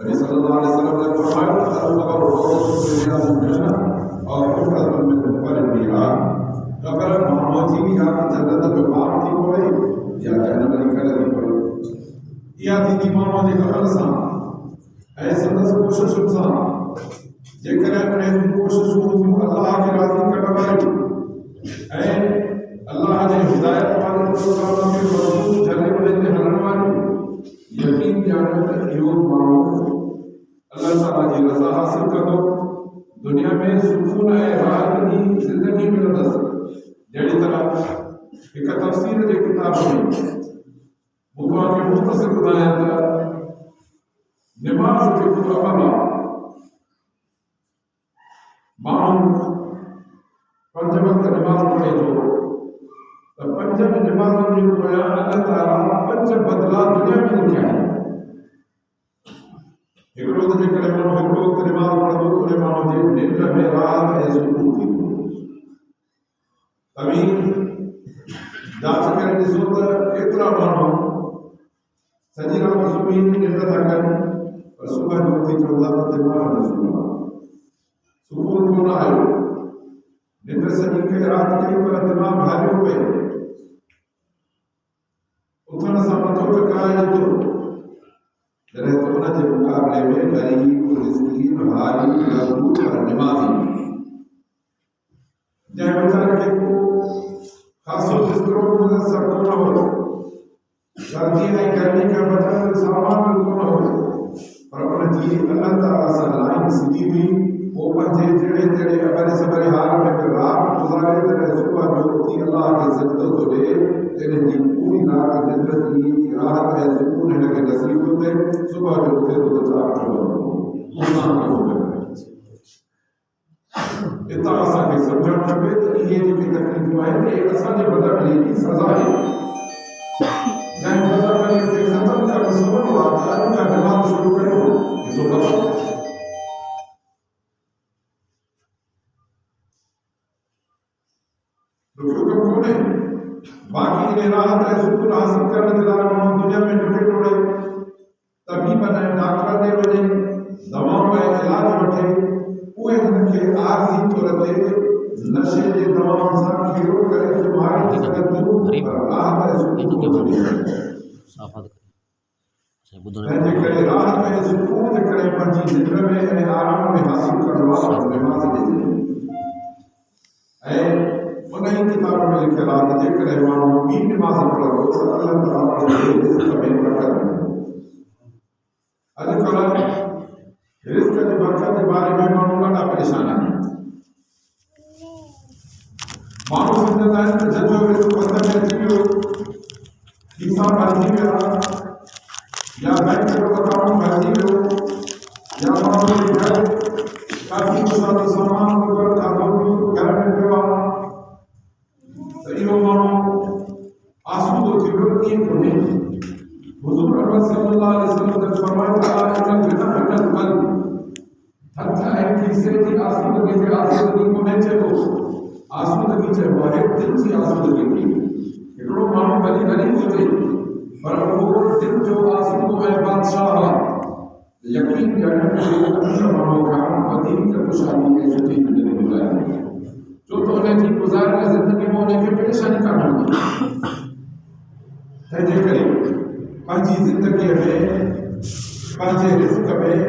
नबी सल्लल्लाहु अलैहि वसल्लम ने फरमाया अल-क़ब्र और हुफ़रतुन मिन हुफ़रिन निरार कब्र मानोजी भी या जन्नत जो बाप थी कोई या जन्नत में निकल थी कोई या थी मानो जे अमल सां ऐं संदसि कोशिश सां जेकर अपने कोशिश अल्लाह के राज़ी कढाई ऐं अल्लाह जे हिदायत वाले प्रोग्राम के मज़मून जले में हलण वाली यकीन ॼाण त इहो माण्हू अल्लाह ताला जी रज़ा हासिल कंदो दुनिया में सुकून ऐं राहत जी ज़िंदगी मिलंदसि। जहिड़ी तरह हिक तफ़सीर जे किताब में मूं खे मुख़्तसिर ॿुधायां त निमाज़ जेको अमल आहे माण्हू 5 वक़्त निमाज़ पढ़े थो त 5 निमाज़ुनि जे पोयां अल्लाह ताला 5 बदिला दुनिया में लिखिया आहिनि। हिकिड़ो त जेकॾहिं माण्हू हिकु वक़्तु निमाज़ पढ़ंदो त उन माण्हू जे निंड में राहत ऐं सुकून थींदो। तव्हीं जांच करे ॾिसो त केतिरा माण्हू सॼी राति सुम्ही निंड था कनि पर सुबुह जो उथी चवंदा त दिमाग़ न सुम्हियो सुकून कोन आयो निंड सॼी कई राति कई पर दिमाग़ हलियो पियो उथण सां मथो टकाए थो जॾहिं त उन जे मुक़ाबले में ग़रीब मिस्कीन हारी मज़दूर पर निमाज़ी जंहिं वीचारे खे को ख़ासो बिस्तरो मुयसर कोन हो सर्दी ऐं गर्मी खां बचण जो सामान बि कोन हो पर उन जी अल्लाह ताला सां लाइन सिधी हुई वो पंहिंजे जहिड़े जहिड़े अबरे सबरे हाल में रात गुज़ारे जॾहिं सुबुह जो उथी अल्लाह खे सजदो थो ॾे तॾहिं जी पूरी रात निंड जी राहत ऐं सुकून हिनखे नसीब थो थिए सुबुह जो उथे थो त छा इतां असांखे सम्झणु खपे त इहे जेके तकलीफ़ूं आहिनि इहे असांजे बदअमली जी सज़ा आहे। जंहिं बदअमली खे ख़तमु करणु सबबु आहे त अॼु खां निमाज़ शुरू कयो ॾिसो ख़बर ॾुखियो कमु कोन्हे बाक़ी इन राहत ऐं सुकून हासिल करण जे लाइ माण्हू दुनिया में ॾुके टोड़े तबीब ऐं डॉक्टर ॾे वञे दवाऊं ऐं इलाज वठे उहे हुनखे आरज़ी तौर ते नशे जे दवाउनि सां खेड़ो करे बीमारी थी सघनि थियूं पर राहत ऐं सुकून तंहिंजे करे राहत ऐं सुकून जे करे पंहिंजी निंड में ऐं आराम में हासिल करणो आहे निमाज़ जे ज़रिए ऐं उन ई किताब में लिखियल आहे त जेकॾहिं माण्हू ॿी निमाज़ पढ़ंदो त अल्लाह ताला रिज़्क़ में बरकत ॾींदो। अॼुकल्ह रिज़्क़ जे बरकत जे बारे में माण्हू ॾाढा परेशान आहिनि। माण्हू सम्झंदा आहिनि त जंहिंजो रिज़्क़ हथ में अची वियो खीसा भरिजी विया या बैंक जो अकाउंट भरिजी वियो या माण्हू जे घर काफ़ी कुझु सामान वग़ैरह खाधो घर में पियो आहे त इहो माण्हू आसूदो थी वियो ईअं कोन्हे। हुज़ूर अकबर सल्लल्लाहु अलैहि वसल्लम ने फरमाया हथ ऐं खीसे जी आसूदगी खे आसूदगी कोन्हे चइबो आसूदगी चइबो आहे दिलि जी आसूदगी खे। हिकिड़ो माण्हू भली ग़रीब हुजे पर उहो दिलि जो आसूदो ऐं बादशाह आहे यकीन ॼाणे माण्हू खां वधीक ख़ुशहाली ऐं सुठी ज़िंदगी गुज़ारे छो त उन जी गुज़ारियल ज़िंदगी में उनखे परेशानी कान हूंदी। तंहिंजे करे पंहिंजी ज़िंदगीअ में पंहिंजे रिज़्क़ में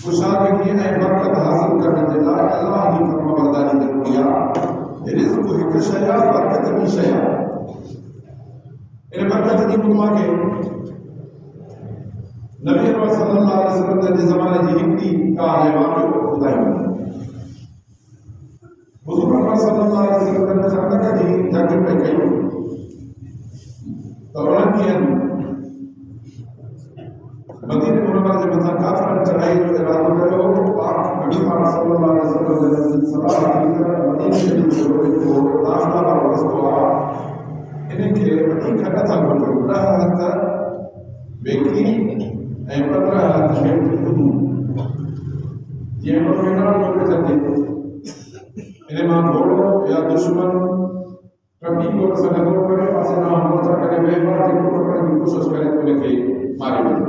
ख़ुशहाली ऐं बरकत हासिल करण जे लाइ अल्लाह जी फरमाबरदारी ज़रूरी आहे। रिज़्क़ हिकु शइ आहे बरकत ॿी शइ आहे। इन बरकत जी मूंखे नबी सल्लल्लाहु अलैहि वसल्लम जे ज़माने जी हिकिड़ी ॻाल्हि ऐं वाक़ियो ॿुधाईंदुमि। हुज़ूर सल्लल्लाहु अलैहि वसल्लम ने ख़ंदक जी जंग में कई त उन्हनि ॾींहंनि मदीने मुनव्वर जे मथां काफ़िरनि चढ़ाई जो इरादो कयो पाक नबी सल्लल्लाहु अलैहि वसल्लम ने सलाह दी त मदीने जो दाख़िला वारो रस्तो आहे इनखे वधीक नथा वठो 10 हथ बेकरी ऐं 15 हथ हेठि ॿुधू जीअं मैदान में विझंदी इन मां घोड़ो या दुश्मन कभी कोन सघंदो करे पासे खां मोर्चा करे वेपार जेको पकड़ण जी कोशिशि करे त उनखे मारे वञो।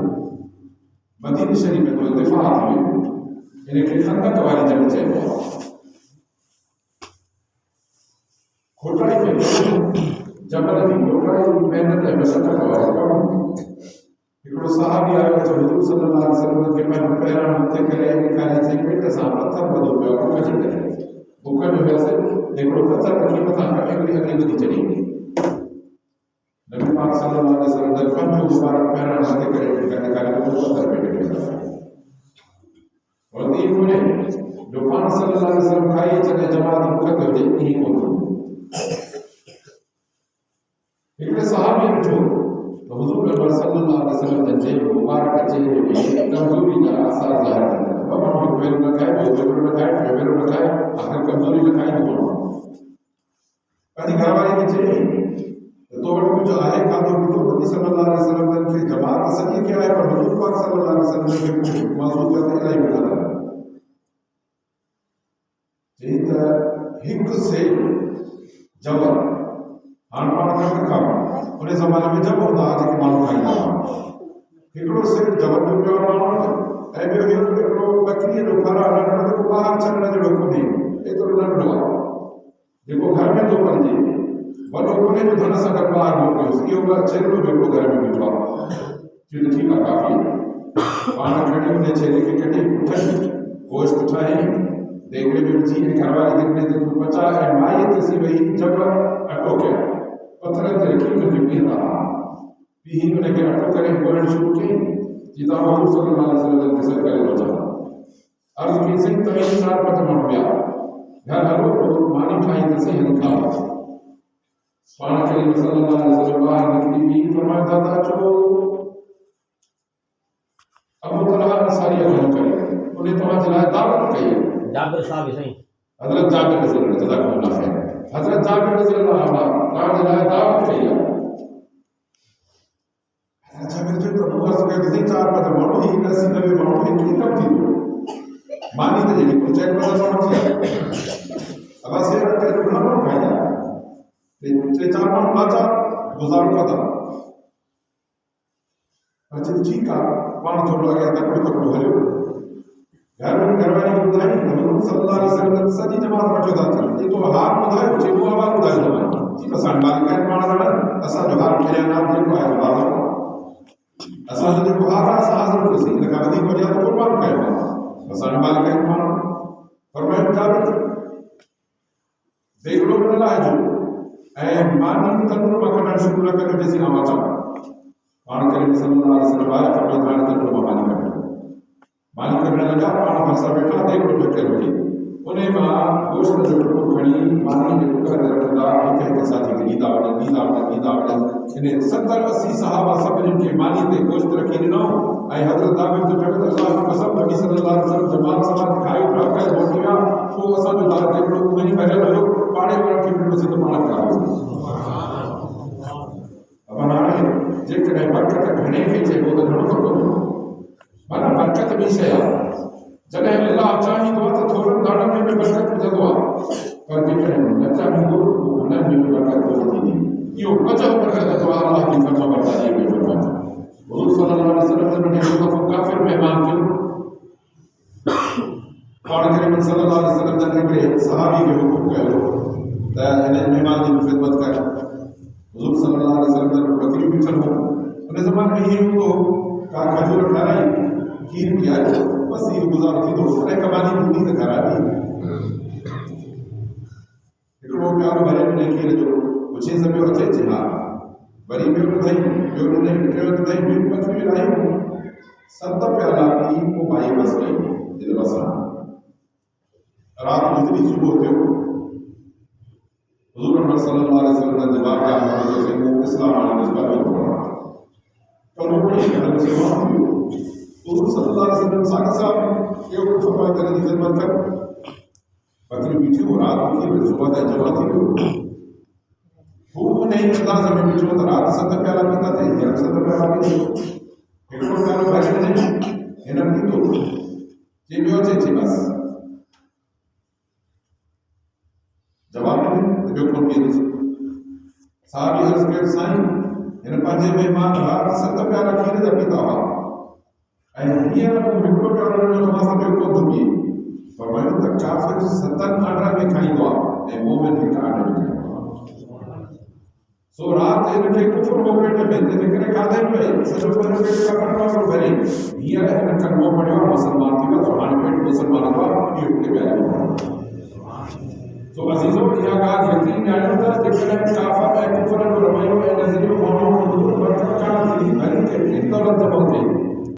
मदीने शरीफ में जो दिफा थी इनके खंदक वाली जंग चइबो आहे। खोटाई में जबल जी खोटाई मेहनत ऐं मशक़त वारो कमु। हिकिड़ो सहाबी आयो जो हुजूर सल्लल्लाहु अलैहि वसल्लम खे पंहिंजो पैरां मथे करे ॾेखारे चई पेट सां पथर ॿधो पियो आहे बुख जे करे। बुख में वियसि हिकिड़ो पथर वठी मथां कटे करे अॻिली ॿधी छॾी। नबी पाक सल्लल्लाहु अलैहि वसल्लम जा पंज मुबारक पैरां मथे करे ॾेखारे पथर पेट में विझो। और ये कोने जो पाण सल्लल्लाहु अलैहि वसल्लम खाई चने जमात मुख ते हुजे ई कोन। हिकिड़े सहाबी ॾिठो त हुजूर सल्लल्लाहु अलैहि वसल्लम जे मुबारक चेहरे में कमज़ोरी जा आसार ज़ाहिर कंदा। बाबा हिकु भेरो न खाए, ॿियो भेरो न खाए, टियों भेरो न खाए, आख़िर कमज़ोरी न खाई न कोन। पंहिंजी घरवारी खे चई त तो वटि कुझु आहे खाधो पीतो। नबी सल्लल्लाहु अलैहि वसल्लम खे जमात सॼी खे आहे पर हुजूर पाक सल्लल्लाहु अलैहि वसल्लम खे मासूमियत इलाही मिलंदा। चई त हिकु से जबर हाणे पाण घटि खाऊं। उन ज़माने में जब हूंदा हुआ जेके माण्हू खाईंदा हुआ। हिकिड़ो सेठ जबर जो पियो आहे माण्हू ऐं ॿियो हिकिड़ो ॿकरीअ जो फर आहे नंढड़ो जेको ॿाहिरि छॾण जहिड़ो कोन्हे, एतिरो नंढड़ो आहे जेको घर में थो पलिजे। वॾो कोन्हे जो धन सां गॾु ॿाहिरि मोकिलियोसि। इहो छेलो जो हिकिड़ो घर में बीठो आहे। चई त ठीकु आहे काफ़ी आहे। पाण खणी उन छेले खे कढी पुठनि गोश्त ठाहे देगड़े में विझी ऐं घरवारी खे ॾिने त तूं पचा ऐं माई तेसी वई जब अटो कयो पत्थर ते रखी उनखे पीअंदा हुआ। पीउ उनखे अटो करे ॻोल्हणु शुरू कई। जीअं तव्हां हुजूर सल्लल्लाहु अलैहि वसल्लम खे सॾु करे वठो। अर्ज़ु कई सही तव्हीं 4-5 माण्हू ॿिया घर हलो मानी ठाही त सही हली खाओ। पाण करीम सल्लल्लाहु अलैहि वसल्लम ॿाहिरि निकिरी पीउ फरमायो था त अचो। अबू तलहा अंसारी घणो करे उन तव्हांजे लाइ दावत कई। जाबिर साहब सही हज़रत जाबिर रज़ियल्लाहु अन्हु जज़ाकल्लाहु खैर। हज़रत जाबिर रज़ियल्लाहु अन्हु तव्हांजे लाइ दावत कई आहे। हज़रत जाबिर जो त मूं अर्ज़ु कयो त 4-5 माण्हू ही 80-90 माण्हू हिकिड़ी कमु थींदो। मानी त जेकी कुल 4-5 माण्हू थी आहे असां सेठ टे माण्हू खाईंदा 3-4 माण्हू लाचार गुज़ारो कंदा। अच्छा ठीकु आहे पाण थोरो अॻियां तकड़ो हलियो। घरवारी खे ॿुधाई त हुजूर सल्लल्लाहु अलैहि वसल्लम सॼी जमात वठो था थियनि। चई तो हार ॿुधायो। चई को आवाज़ ॿुधायो। ठीकु असां मालिक आहिनि पाण रड़नि असांजो हार ठहिया नाम जेको आहे हाज़िर असांजो जेको हार आहे असां हाज़िर कयोसीं। इन खां वधीक वॾा त क़ुर्बान कयो आहे। असांजो मालिक आहिनि पाण। फरमायो जाबिर देगड़ो न लाहिजो ऐं मानी तंदूर मां कढणु शुरू न कयो जेसीं आऊं अचां। पाण करीम सल्लल्लाहु अलैहि वसल्लम आया फरमायो हाणे तंदूर मां मानी कढो। मानी कढण लॻा। पाण भरिसां वेठा देगड़ो ढकियल हुजे। उन मां गोश्त जो टुकड़ो खणी मानी जे टुकर ते रखंदा हिक हिक साथी खे ॾींदा वञनि। इन 70-80 सहाबा सभिनीनि खे मानी ते गोश्त रखी ॾिनो ऐं हज़रत जाबिर जो चवंदो अल्लाह जी कसम नबी सल्लल्लाहु अलैहि वसल्लम जमात समात खाई ठाहे मोटी विया। पोइ असांजो दार देगड़ो उन ई भरियल हुयो। पाणे उन्हनि खे ॾिनोसीं त पाण खाओ। पर हाणे जेकॾहिं बरकत घणे खे चइबो त घणो थो माना बरकत बि शइ आहे। जॾहिं अल्लाह चाहींदो आहे त थोरनि दाणनि में बि बरकत विझंदो आहे पर जेकॾहिं न चाहींदो उन्हनि में बि बरकत कोन थींदी। इहो वजह बरकत जो आहे अल्लाह जी फरमाबरदारी में फरमायो। हुजूर सल्लल्लाहु अलैहि वसल्लम ने हिकु दफ़ो काफ़िर महिमान थियो। पाण करीम सल्लल्लाहु अलैहि वसल्लम ने हिकिड़े सहाबी खे हुकुम कयो त हिन महिमान जी ख़िदमत कर। हुजूर सल्लल्लाहु अलैहि वसल्लम ने बकरी बीठल हो। उन ज़माने में इहो हूंदो का खजूर ठाराई खीर पीआरियो बस इहो गुज़ारो थींदो। कॾहिं कमानी हूंदी त ख़राबी हिकिड़ो प्यारो भरे ॾिने खीर जो पुछे सघियो अचे चई हा। वरी ॿियो ॿुधाई ॿियो ॾिनई टियों ॿुधाई ॿियूं बकरियूं लाहियूं 7 प्याला पी पोइ भाई बस कई दिलि वसां। राति गुज़री सुबुह थियो। हुजूर सल्लल्लाहु अलैहि वसल्लम जे बारगाह में चयोसीं इस्लाम हाणे निस्बत थो करो पड़ी घर से मां थियो। हुजूर सल्लल्लाहु अलैहि वसल्लम साॻे साॻ इहो कुझु फरमायो त हिनजी ख़िदमत कर। बकरियूं बीठियूं राति थी सुबुह ताईं जमा थी वियो। हू उन ई अंदाज़ में बीठो त राति 7 प्याला पीता थे हींअर 7 प्याला पी हिकिड़ो प्यालो भरे ॾिनई हिन पीतो। चई ॿियो अचे चई बस जवाब ॾिनई त ॿियो कोन पीअंदुसि। साहिबी अर्ज़ु कयो साईं हिन पंहिंजे महिमान राति 7 प्याला खीर जा पीता हुआ हींअर मूं हिकिड़ो कारण जो तव्हां सां हिकिड़ो दुखी फरमायो त काफ़िर 7 आर्डर में खाईंदो आहे ऐं मोमिन हिकु आर्डर में खाईंदो आहे। सो राति हिनखे कुफर हो पेट में तंहिंजे करे खाधे पई सॼो पेट कफन वांगुरु भरे हींअर हिन कलमो पढ़ियो आहे मुस्लमान थी वियो हाणे पेट मुस्लमान जो आहे इहो हिते ॻाल्हि। सो अज़ीज़ो इहा ॻाल्हि यकीन ॼाणियो त जेकॾहिं काफ़िर ऐं कुफर जो